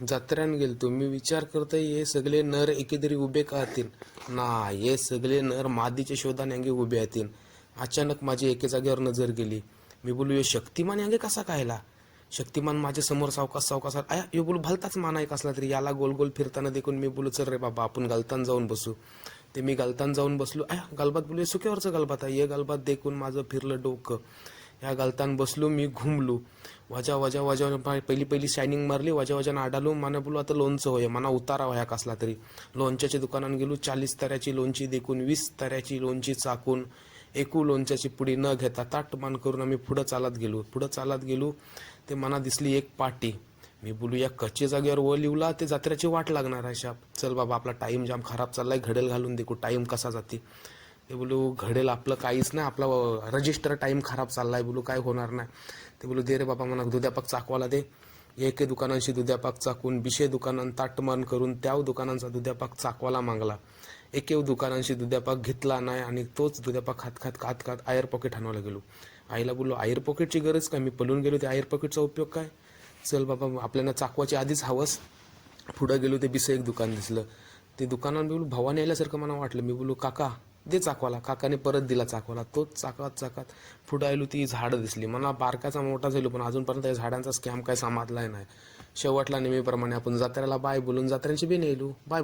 जत्र्यान गेलतो मी विचार करतोय हे सगळे नर एकेदरी उभे का असतील ना. हे सगळे नर मादीच्या शोधाने अंगे उभे असतील. अचानक माझी एके जागेवर नजर गेली. मी बोलू हे शक्तिमान अंगे कसा कायला. शक्तिमान माझ्या समोर सावकाश सावकाश आया. यो बोलू भलताच मान आहे कसला तरी. याला गोल गोल फिरताना देखून मी बोलू चल रे बाबा आपण गलतान जाऊन बसू. ते मी गलतान जाऊन बसलो. आया गलबात बोलू सुक्यावरचं गलबात आहे. हे गलबात देखून माझं फिरलं डोकं. या गलतान बसलो मी घुमलो. वजा वजा वजा पहिली पहिली शायनिंग मारली. वजा वजानं आडालो. मला बोलू आता लोणचं होय. मना उतारा व्हाया कसला तरी. लोणच्याच्या दुकानात गेलो. 40 तऱ्याची लोणची देखून 20 तऱ्याची लोणची चाकून एकू लोणच्याची पुडी न घेता ताटमान करून आम्ही पुढं चालत गेलो. ते मना दिसली एक पाटी. मी बोलू या कच्च्या जागेवर व लिवला ते जत्रेची वाट लागणार आहे शाप. चल बाबा आपला टाइम जाम खराब चाललाय. घडेल घालून देखू टाइम कसा जाते. ते बोलू घडेल आपलं काहीच नाही. आपला रजिस्टर टाइम खराब चाललाय. बोलू काय होणार नाही. ते बोलू दे रे बाबा म्हणा दुधापाक चाकवाला दे. एके दुकानांशी दुधापाक चाकून बिशे दुकानांत ताटमान करून त्या दुकानांचा दुधापाक चाकवाला मागला. एकेव दुकानांशी दुधापाक घेतला नाही आणि तोच दुधापाक खात आयर पॉकेट हाणवायला गेलो. आईला बोललो आयर पॉकेटची गरज काय. मी पळून गेलो. ते आयर पॉकेटचा उपयोग काय. चल बाबा आपल्याला चाकवाची आधीच हवस. पुढं गेलो ते बिसं एक दुकान दिसलं. ते दुकानात बोलू भावाने आल्यासारखं मला वाटलं. मी बोलू काका दे चाकवाला. काकाने परत दिला चाकवाला. तोच चाकात पुढं आलो ती झाडं दिसली. मला बारकाचा मोठा झालो पण अजूनपर्यंत या झाडांचा स्कॅम काय समाजलाय नाही. शेवटला नेहमीप्रमाणे आपण जत्रेला बाय बोलून जत्र्यांची बी नेलो बाय.